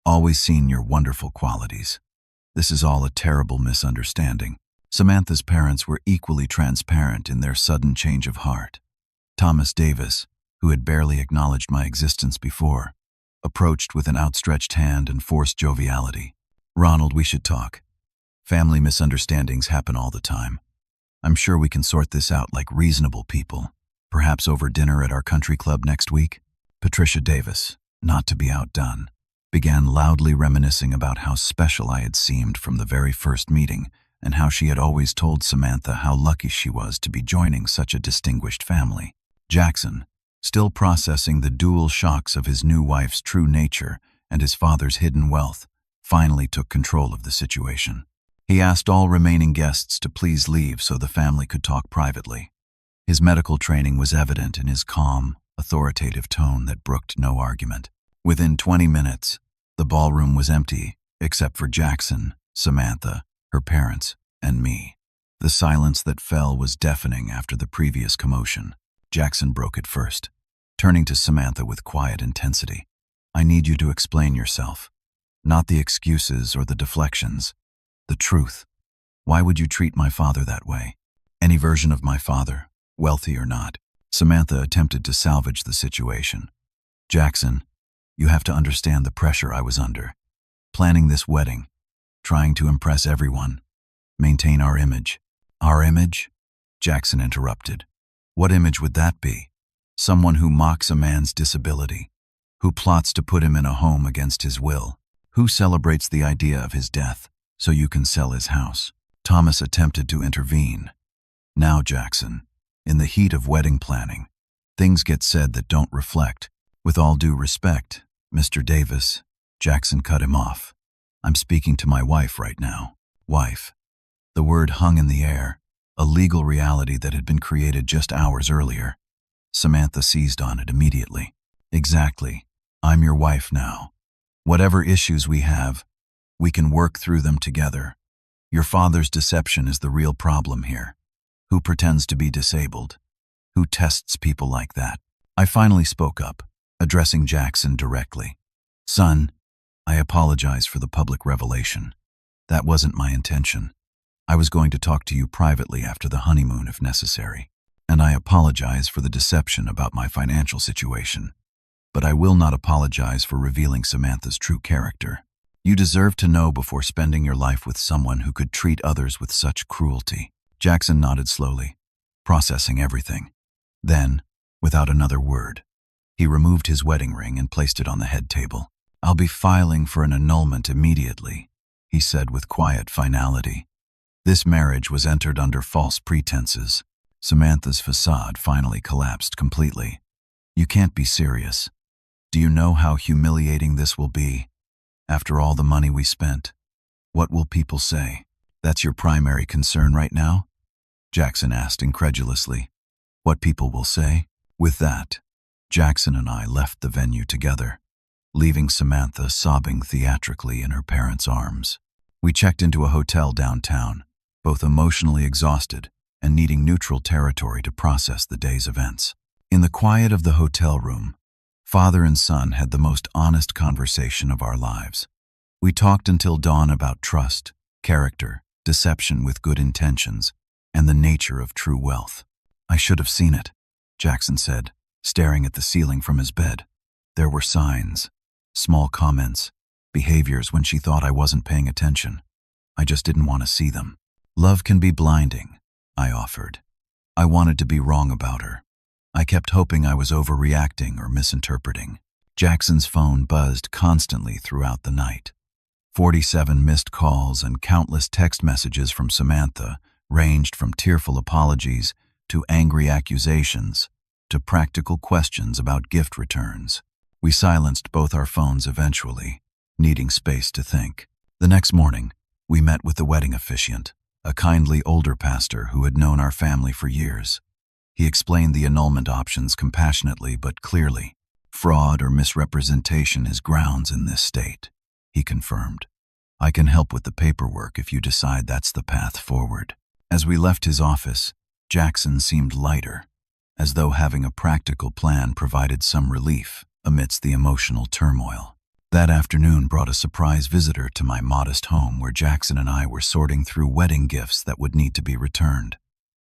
always seen your wonderful qualities. This is all a terrible misunderstanding." Samantha's parents were equally transparent in their sudden change of heart. Thomas Davis, who had barely acknowledged my existence before, approached with an outstretched hand and forced joviality. "Ronald, we should talk. Family misunderstandings happen all the time. I'm sure we can sort this out like reasonable people, perhaps over dinner at our country club next week." Patricia Davis, not to be outdone, began loudly reminiscing about how special I had seemed from the very first meeting and how she had always told Samantha how lucky she was to be joining such a distinguished family. Jackson, still processing the dual shocks of his new wife's true nature and his father's hidden wealth, finally took control of the situation. He asked all remaining guests to please leave so the family could talk privately. His medical training was evident in his calm, authoritative tone that brooked no argument. Within 20 minutes, the ballroom was empty, except for Jackson, Samantha, her parents, and me. The silence that fell was deafening after the previous commotion. Jackson broke it first, turning to Samantha with quiet intensity. "I need you to explain yourself. Not the excuses or the deflections. The truth. Why would you treat my father that way? Any version of my father, wealthy or not." Samantha attempted to salvage the situation. "Jackson, you have to understand the pressure I was under. Planning this wedding, trying to impress everyone, maintain our image." "Our image?" Jackson interrupted. "What image would that be? Someone who mocks a man's disability, who plots to put him in a home against his will, who celebrates the idea of his death so you can sell his house." Thomas attempted to intervene. "Now, Jackson, in the heat of wedding planning, things get said that don't reflect. With all due respect, Mr. Davis," Jackson cut him off. "I'm speaking to my wife right now." Wife. The word hung in the air, a legal reality that had been created just hours earlier. Samantha seized on it immediately. "Exactly. I'm your wife now. Whatever issues we have, we can work through them together. Your father's deception is the real problem here. Who pretends to be disabled? Who tests people like that?" I finally spoke up, addressing Jackson directly. "Son, I apologize for the public revelation. That wasn't my intention. I was going to talk to you privately after the honeymoon if necessary. And I apologize for the deception about my financial situation. But I will not apologize for revealing Samantha's true character. You deserve to know before spending your life with someone who could treat others with such cruelty." Jackson nodded slowly, processing everything. Then, without another word, he removed his wedding ring and placed it on the head table. "I'll be filing for an annulment immediately," he said with quiet finality. This marriage was entered under false pretenses. Samantha's facade finally collapsed completely. "You can't be serious. Do you know how humiliating this will be? After all the money we spent, what will people say?" "That's your primary concern right now?" Jackson asked incredulously. "What people will say?" With that, Jackson and I left the venue together, leaving Samantha sobbing theatrically in her parents' arms. We checked into a hotel downtown, both emotionally exhausted and needing neutral territory to process the day's events. In the quiet of the hotel room, father and son had the most honest conversation of our lives. We talked until dawn about trust, character, deception with good intentions, and the nature of true wealth. "I should have seen it," Jackson said, staring at the ceiling from his bed. "There were signs, small comments, behaviors when she thought I wasn't paying attention. I just didn't want to see them." "Love can be blinding," I offered. I wanted to be wrong about her. I kept hoping I was overreacting or misinterpreting. Jackson's phone buzzed constantly throughout the night. 47 missed calls and countless text messages from Samantha ranged from tearful apologies to angry accusations to practical questions about gift returns. We silenced both our phones eventually, needing space to think. The next morning, we met with the wedding officiant, a kindly older pastor who had known our family for years. He explained the annulment options compassionately but clearly. "Fraud or misrepresentation is grounds in this state," he confirmed. "I can help with the paperwork if you decide that's the path forward." As we left his office, Jackson seemed lighter, as though having a practical plan provided some relief amidst the emotional turmoil. That afternoon brought a surprise visitor to my modest home where Jackson and I were sorting through wedding gifts that would need to be returned.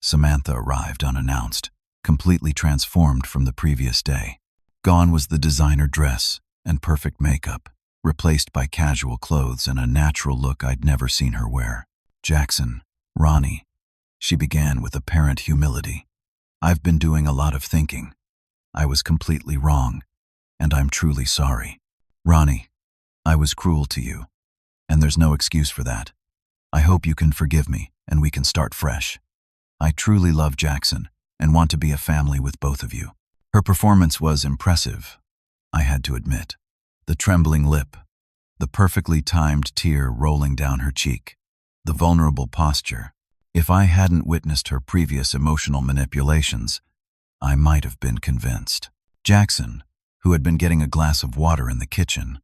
Samantha arrived unannounced, completely transformed from the previous day. Gone was the designer dress and perfect makeup, replaced by casual clothes and a natural look I'd never seen her wear. "Jackson, Ronnie," she began with apparent humility. "I've been doing a lot of thinking. I was completely wrong, and I'm truly sorry. Ronnie, I was cruel to you, and there's no excuse for that. I hope you can forgive me and we can start fresh. I truly love Jackson and want to be a family with both of you." Her performance was impressive, I had to admit. The trembling lip, the perfectly timed tear rolling down her cheek, the vulnerable posture. If I hadn't witnessed her previous emotional manipulations, I might have been convinced. Jackson, who had been getting a glass of water in the kitchen,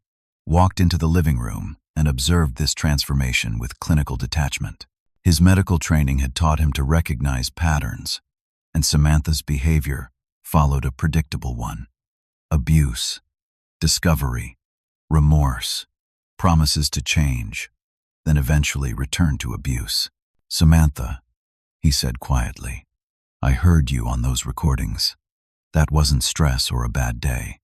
walked into the living room and observed this transformation with clinical detachment. His medical training had taught him to recognize patterns, and Samantha's behavior followed a predictable one. Abuse, discovery, remorse, promises to change, then eventually return to abuse. "Samantha," he said quietly, "I heard you on those recordings. That wasn't stress or a bad day.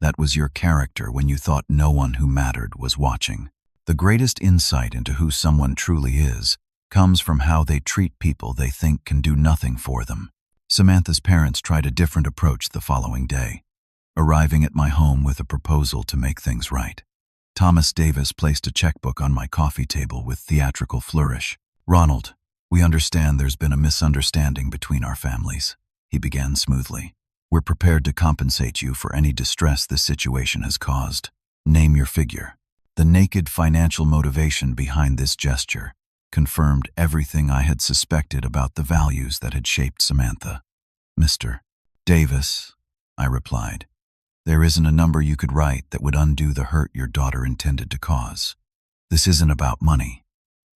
That was your character when you thought no one who mattered was watching." The greatest insight into who someone truly is comes from how they treat people they think can do nothing for them. Samantha's parents tried a different approach the following day, arriving at my home with a proposal to make things right. Thomas Davis placed a checkbook on my coffee table with theatrical flourish. "Ronald, we understand there's been a misunderstanding between our families," he began smoothly. "We're prepared to compensate you for any distress this situation has caused. Name your figure." The naked financial motivation behind this gesture confirmed everything I had suspected about the values that had shaped Samantha. "Mr. Davis," I replied, "there isn't a number you could write that would undo the hurt your daughter intended to cause. This isn't about money.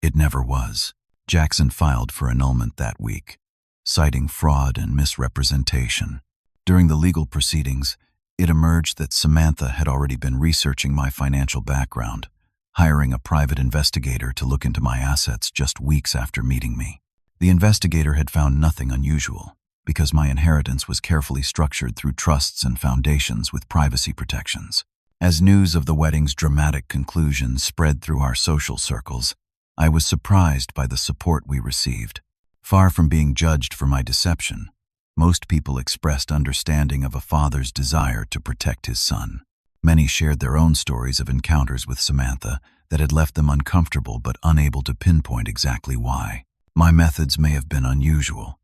It never was." Jackson filed for annulment that week, citing fraud and misrepresentation. During the legal proceedings, it emerged that Samantha had already been researching my financial background, hiring a private investigator to look into my assets just weeks after meeting me. The investigator had found nothing unusual, because my inheritance was carefully structured through trusts and foundations with privacy protections. As news of the wedding's dramatic conclusion spread through our social circles, I was surprised by the support we received. Far from being judged for my deception, most people expressed understanding of a father's desire to protect his son. Many shared their own stories of encounters with Samantha that had left them uncomfortable but unable to pinpoint exactly why. My methods may have been unusual,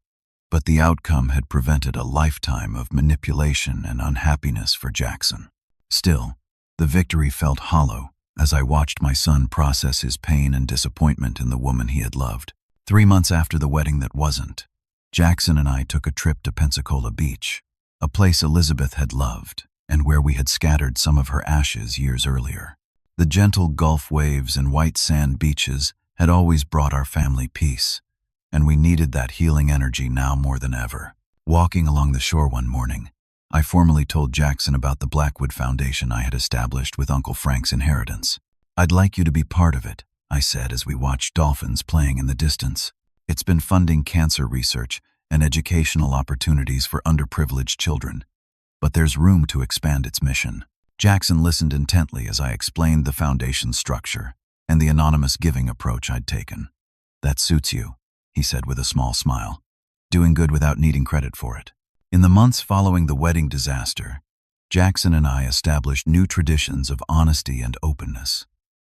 but the outcome had prevented a lifetime of manipulation and unhappiness for Jackson. Still, the victory felt hollow as I watched my son process his pain and disappointment in the woman he had loved. 3 months after the wedding that wasn't, Jackson and I took a trip to Pensacola Beach, a place Elizabeth had loved and where we had scattered some of her ashes years earlier. The gentle Gulf waves and white sand beaches had always brought our family peace, and we needed that healing energy now more than ever. Walking along the shore one morning, I formally told Jackson about the Blackwood Foundation I had established with Uncle Frank's inheritance. "I'd like you to be part of it," I said as we watched dolphins playing in the distance. "It's been funding cancer research and educational opportunities for underprivileged children, but there's room to expand its mission." Jackson listened intently as I explained the foundation's structure and the anonymous giving approach I'd taken. "That suits you," he said with a small smile, "doing good without needing credit for it." In the months following the wedding disaster, Jackson and I established new traditions of honesty and openness.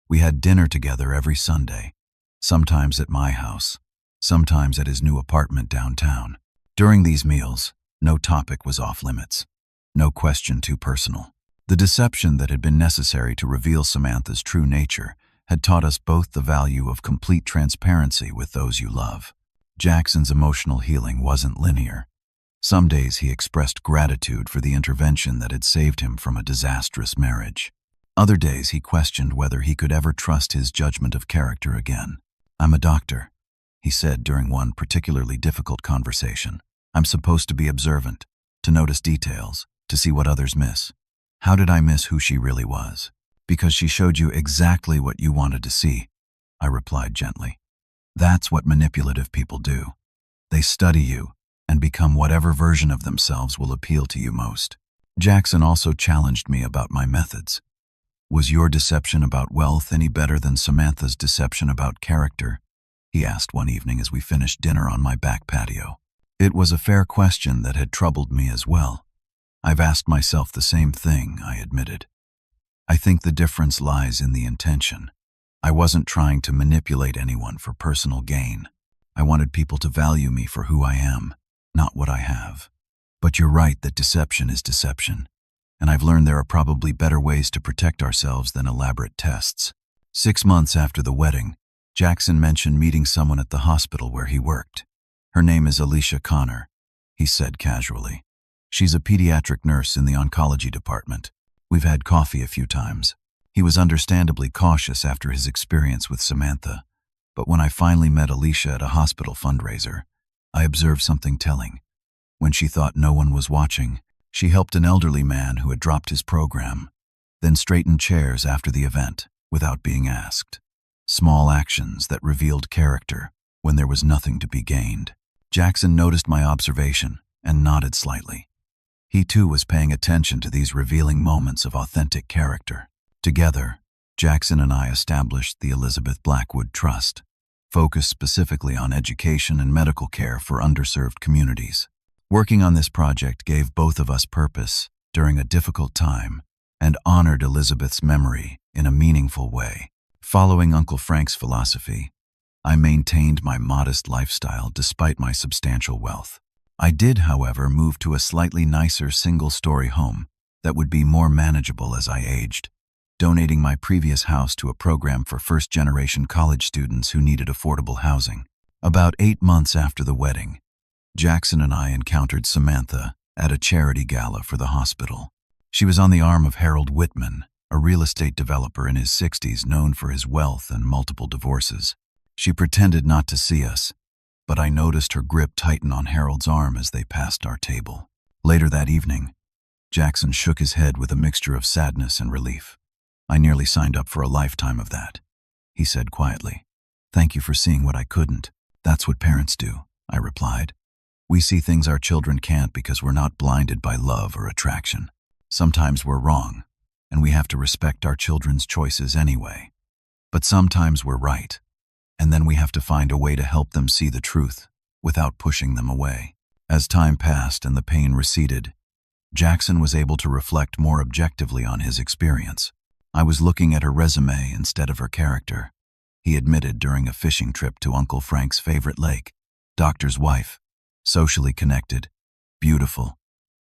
We had dinner together every Sunday, sometimes at my house, sometimes at his new apartment downtown. During these meals, no topic was off limits, no question too personal. The deception that had been necessary to reveal Samantha's true nature had taught us both the value of complete transparency with those you love. Jackson's emotional healing wasn't linear. Some days he expressed gratitude for the intervention that had saved him from a disastrous marriage. Other days he questioned whether he could ever trust his judgment of character again. "I'm a doctor," he said during one particularly difficult conversation. "I'm supposed to be observant, to notice details, to see what others miss. How did I miss who she really was?" "Because she showed you exactly what you wanted to see," I replied gently. "That's what manipulative people do. They study you and become whatever version of themselves will appeal to you most." Jackson also challenged me about my methods. "Was your deception about wealth any better than Samantha's deception about character?" he asked one evening as we finished dinner on my back patio. It was a fair question that had troubled me as well. "I've asked myself the same thing," I admitted. "I think the difference lies in the intention. I wasn't trying to manipulate anyone for personal gain. I wanted people to value me for who I am, not what I have. But you're right that deception is deception, and I've learned there are probably better ways to protect ourselves than elaborate tests. 6 months after the wedding, Jackson mentioned meeting someone at the hospital where he worked. Her name is Alicia Connor, he said casually. She's a pediatric nurse in the oncology department. We've had coffee a few times. He was understandably cautious after his experience with Samantha, but when I finally met Alicia at a hospital fundraiser, I observed something telling. When she thought no one was watching, she helped an elderly man who had dropped his program, then straightened chairs after the event without being asked. Small actions that revealed character when there was nothing to be gained. Jackson noticed my observation and nodded slightly. He too was paying attention to these revealing moments of authentic character. Together, Jackson and I established the Elizabeth Blackwood Trust, focused specifically on education and medical care for underserved communities. Working on this project gave both of us purpose during a difficult time and honored Elizabeth's memory in a meaningful way. Following Uncle Frank's philosophy, I maintained my modest lifestyle despite my substantial wealth. I did, however, move to a slightly nicer single-story home that would be more manageable as I aged, donating my previous house to a program for first-generation college students who needed affordable housing. About 8 months after the wedding, Jackson and I encountered Samantha at a charity gala for the hospital. She was on the arm of Harold Whitman, a real estate developer in his 60s known for his wealth and multiple divorces. She pretended not to see us, but I noticed her grip tighten on Harold's arm as they passed our table. Later that evening, Jackson shook his head with a mixture of sadness and relief. I nearly signed up for a lifetime of that, he said quietly. Thank you for seeing what I couldn't. That's what parents do, I replied. We see things our children can't because we're not blinded by love or attraction. Sometimes we're wrong, and we have to respect our children's choices anyway. But sometimes we're right, and then we have to find a way to help them see the truth without pushing them away. As time passed and the pain receded, Jackson was able to reflect more objectively on his experience. I was looking at her resume instead of her character, he admitted during a fishing trip to Uncle Frank's favorite lake. Doctor's wife, socially connected, beautiful,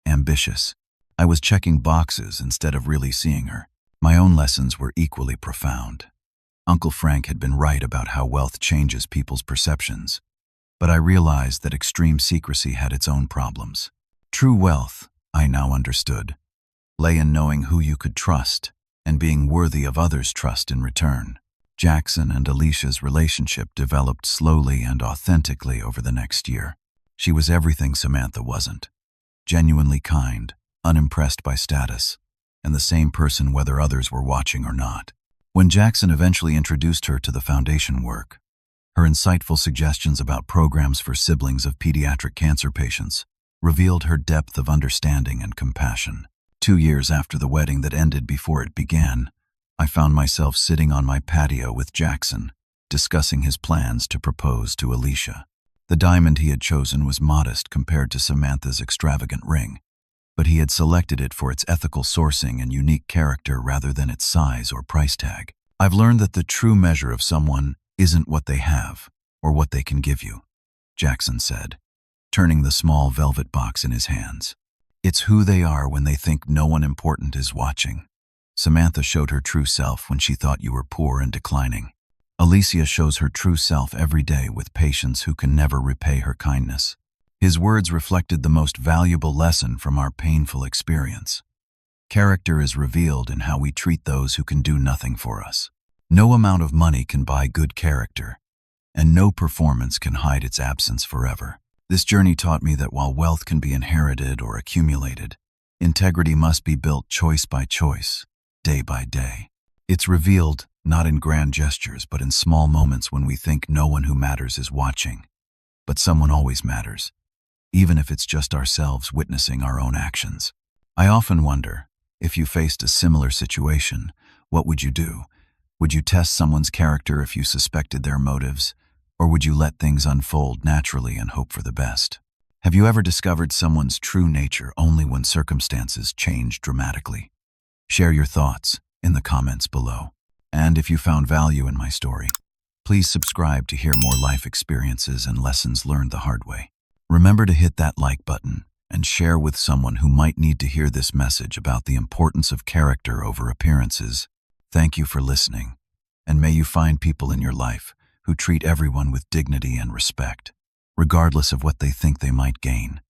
ambitious. I was checking boxes instead of really seeing her. My own lessons were equally profound. Uncle Frank had been right about how wealth changes people's perceptions, but I realized that extreme secrecy had its own problems. True wealth, I now understood, lay in knowing who you could trust and being worthy of others' trust in return. Jackson and Alicia's relationship developed slowly and authentically over the next year. She was everything Samantha wasn't. Genuinely kind, unimpressed by status, and the same person whether others were watching or not. When Jackson eventually introduced her to the foundation work, her insightful suggestions about programs for siblings of pediatric cancer patients revealed her depth of understanding and compassion. 2 years after the wedding that ended before it began, I found myself sitting on my patio with Jackson, discussing his plans to propose to Alicia. The diamond he had chosen was modest compared to Samantha's extravagant ring, but he had selected it for its ethical sourcing and unique character rather than its size or price tag. I've learned that the true measure of someone isn't what they have or what they can give you, Jackson said, turning the small velvet box in his hands. It's who they are when they think no one important is watching. Samantha showed her true self when she thought you were poor and declining. Alicia shows her true self every day with patients who can never repay her kindness. His words reflected the most valuable lesson from our painful experience. Character is revealed in how we treat those who can do nothing for us. No amount of money can buy good character, and no performance can hide its absence forever. This journey taught me that while wealth can be inherited or accumulated, integrity must be built choice by choice, day by day. It's revealed not in grand gestures, but in small moments when we think no one who matters is watching. But someone always matters, even if it's just ourselves witnessing our own actions. I often wonder, if you faced a similar situation, what would you do? Would you test someone's character if you suspected their motives, or would you let things unfold naturally and hope for the best? Have you ever discovered someone's true nature only when circumstances change dramatically? Share your thoughts in the comments below. And if you found value in my story, please subscribe to hear more life experiences and lessons learned the hard way. Remember to hit that like button and share with someone who might need to hear this message about the importance of character over appearances. Thank you for listening, and may you find people in your life who treat everyone with dignity and respect, regardless of what they think they might gain.